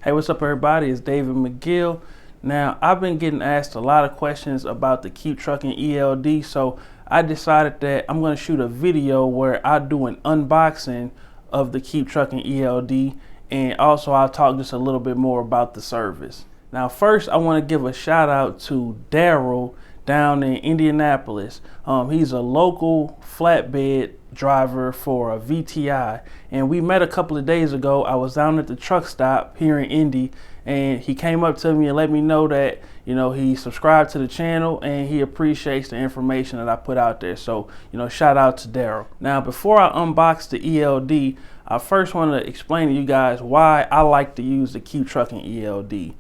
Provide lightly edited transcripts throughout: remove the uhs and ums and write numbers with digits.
Hey, what's up everybody? It's David McGill. Now, I've been getting asked a lot of questions about the KeepTruckin ELD, so I decided that I'm going to shoot a video where I do an unboxing of the KeepTruckin ELD, and also I'll talk just a little bit more about the service. Now, first, I want to give a shout out to Daryl down in Indianapolis. He's a local flatbed driver for a VTI, and we met a couple of days ago. I was down at the truck stop here in Indy, and he came up to me and let me know that, you know, he subscribed to the channel and he appreciates the information that I put out there. So, you know, shout out to Daryl. Now, before I unbox the ELD, I first want to explain to you guys why I like to use the KeepTruckin ELD.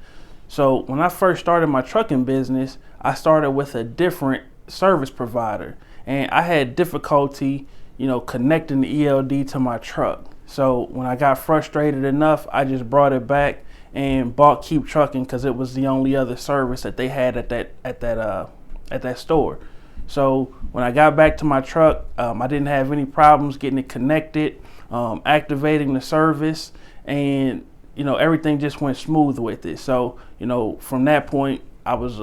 So when I first started my trucking business, I started with a different service provider, and I had difficulty, you know, connecting the ELD to my truck. So when I got frustrated enough, I just brought it back and bought KeepTruckin because it was the only other service that they had at that store. So when I got back to my truck, I didn't have any problems getting it connected, activating the service, and you know, everything just went smooth with it. So, you know, from that point, I was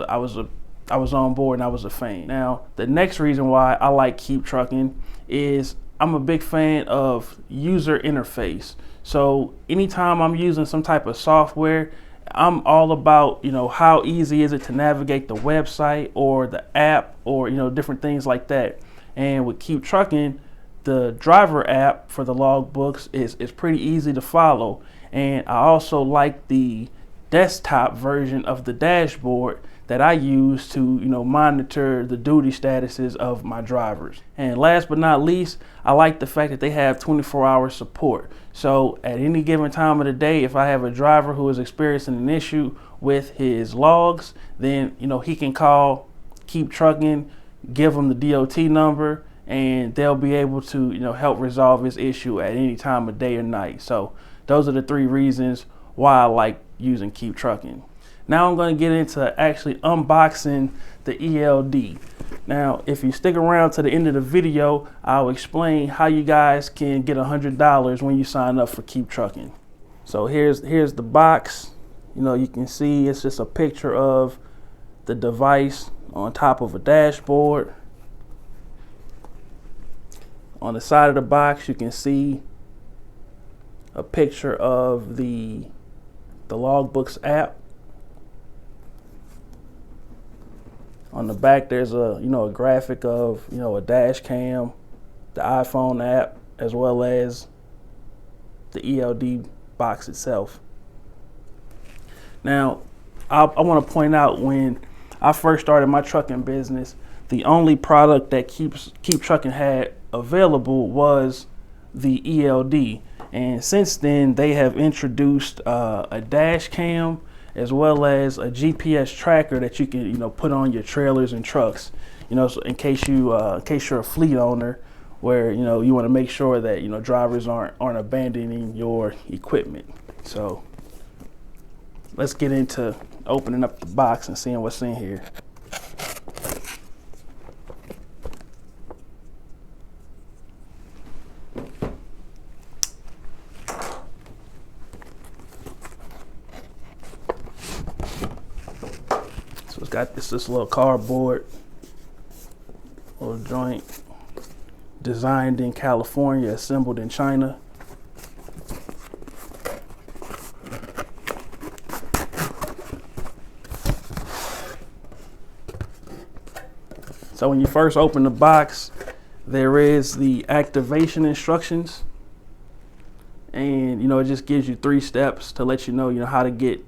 on board and I was a fan. Now, the next reason why I like KeepTruckin is I'm a big fan of user interface. So anytime I'm using some type of software, I'm all about, you know, how easy is it to navigate the website or the app or, you know, different things like that. And with KeepTruckin, the driver app for the logbooks is pretty easy to follow. And I also like the desktop version of the dashboard that I use to, you know, monitor the duty statuses of my drivers. And last but not least, I like the fact that they have 24-hour support. So at any given time of the day, if I have a driver who is experiencing an issue with his logs, then, you know, he can call KeepTruckin, give them the DOT number, and they'll be able to, you know, help resolve his issue at any time of day or night. So those are the three reasons why I like using KeepTruckin. Now I'm going to get into actually unboxing the ELD. Now, if you stick around to the end of the video, I'll explain how you guys can get $100 when you sign up for KeepTruckin. So here's the box. You know, you can see it's just a picture of the device on top of a dashboard. On the side of the box, you can see a picture of the logbooks app. On the back, there's a graphic of, you know, a dash cam, the iPhone app, as well as the ELD box itself. Now, I want to point out, when I first started my trucking business, the only product that KeepTruckin had available was the ELD. And since then, they have introduced a dash cam as well as a GPS tracker that you can, you know, put on your trailers and trucks. You know, so in case you're a fleet owner, where, you know, you want to make sure that, you know, drivers aren't abandoning your equipment. So let's get into opening up the box and seeing what's in here. It's got this little cardboard little joint, designed in California, assembled in China. So when you first open the box, there is the activation instructions, and, you know, it just gives you 3 steps to let you know, how to get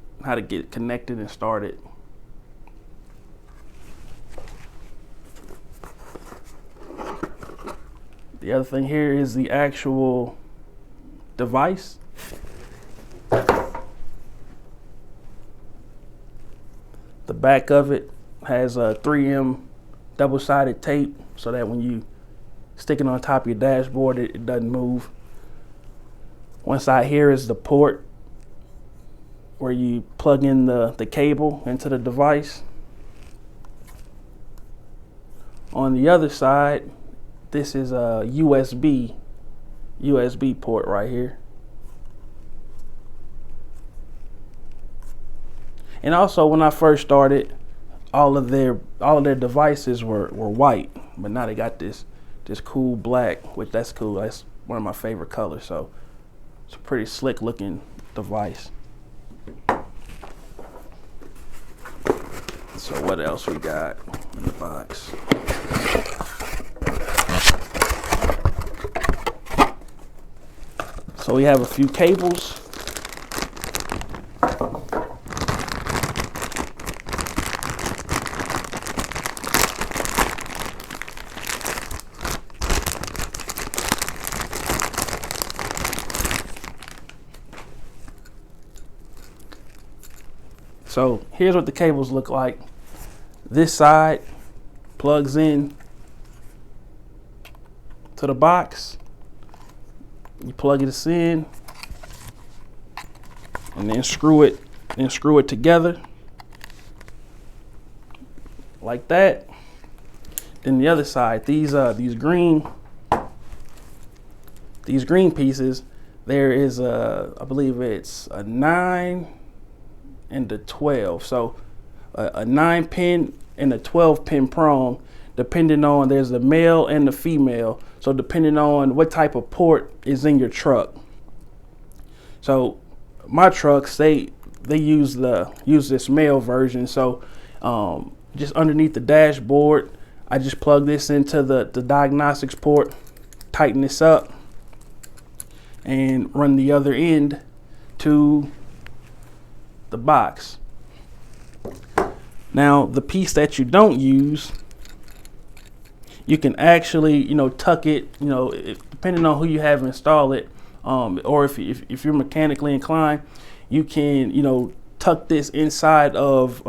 connected and started. The other thing here is the actual device. The back of it has a 3M double-sided tape so that when you stick it on top of your dashboard, it doesn't move. One side here is the port where you plug in the cable into the device. On the other side, this is a USB port right here. And also, when I first started, all of their devices were white, but now they got this cool black, which that's cool. That's one of my favorite colors. So it's a pretty slick looking device. So what else we got in the box? So we have a few cables. So here's what the cables look like. This side plugs in to the box. You plug this in and then screw it together like that. Then the other side, these green pieces, there is I believe it's a 9 and a 12. So a 9-pin and a 12-pin prong, depending on, there's the male and the female. So depending on what type of port is in your truck. So my trucks, they use this male version. So just underneath the dashboard, I just plug this into the diagnostics port, tighten this up, and run the other end to the box. Now the piece that you don't use, you can actually, tuck it, depending on who you have install it, or if you're mechanically inclined, you can, tuck this inside of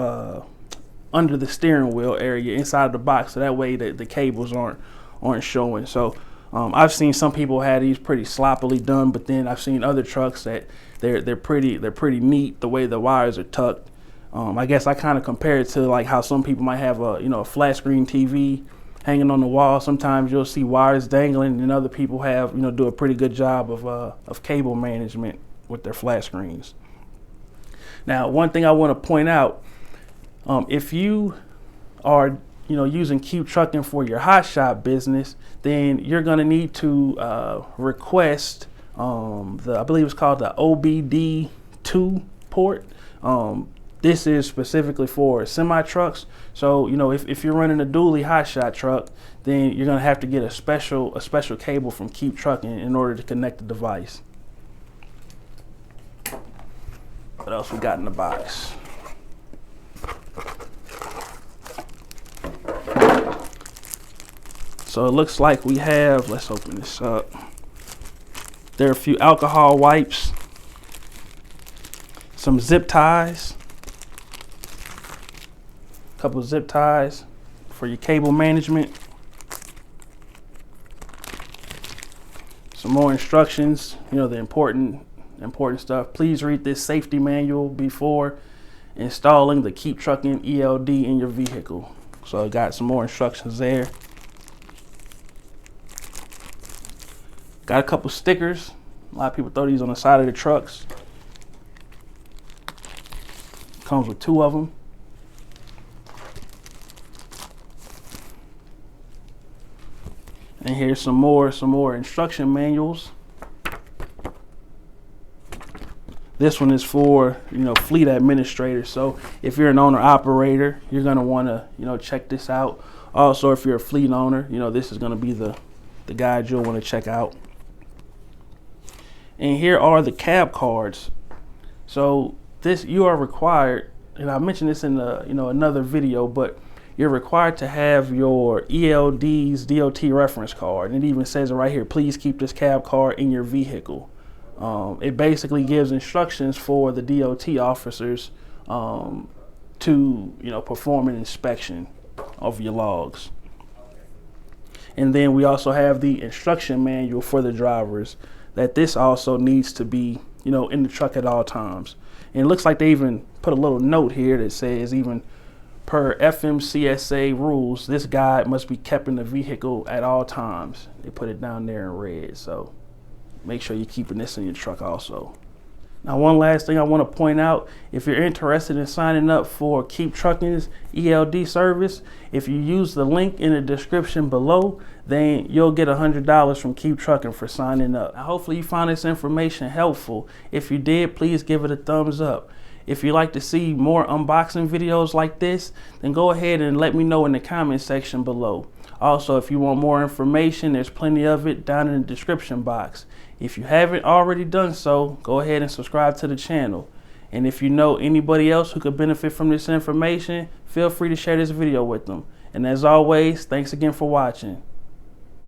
under the steering wheel area inside of the box, so that way the cables aren't showing. So I've seen some people have these pretty sloppily done, but then I've seen other trucks that they're pretty neat the way the wires are tucked. I guess I kind of compare it to like how some people might have a flat screen TV hanging on the wall. Sometimes you'll see wires dangling, and other people have do a pretty good job of cable management with their flat screens. Now, one thing I want to point out, if you are using KeepTruckin for your hot shop business, then you're going to need to request I believe it's called the OBD2 port. This is specifically for semi trucks. So if you're running a dually hot shot truck, then you're going to have to get a special cable from KeepTruckin in order to connect the device. What else we got in the box? So it looks like we have, let's open this up. There are a few alcohol wipes, some zip ties, a couple of zip ties for your cable management, some more instructions, the important stuff. Please read this safety manual before installing the KeepTruckin ELD in your vehicle. So I got some more instructions there. Got a couple stickers. A lot of people throw these on the side of the trucks. Comes with 2 of them. And here's some more instruction manuals. This one is for fleet administrators. So if you're an owner operator, you're gonna want to check this out. Also, if you're a fleet owner, this is gonna be the guide you'll want to check out. And here are the cab cards. So you are required, and I mentioned this in another video, but you're required to have your ELD's DOT reference card. And it even says it right here, please keep this cab card in your vehicle. It basically gives instructions for the DOT officers to perform an inspection of your logs. And then we also have the instruction manual for the drivers, that this also needs to be in the truck at all times. And it looks like they even put a little note here that says, even per FMCSA rules, this guide must be kept in the vehicle at all times. They put it down there in red, so make sure you're keeping this in your truck also. Now, one last thing I want to point out, if you're interested in signing up for KeepTruckin's ELD service, if you use the link in the description below, then you'll get $100 from KeepTruckin for signing up. Now, hopefully you found this information helpful. If you did, please give it a thumbs up. If you'd like to see more unboxing videos like this, then go ahead and let me know in the comment section below. Also, if you want more information, there's plenty of it down in the description box. If you haven't already done so, go ahead and subscribe to the channel. And if you know anybody else who could benefit from this information, feel free to share this video with them. And as always, thanks again for watching.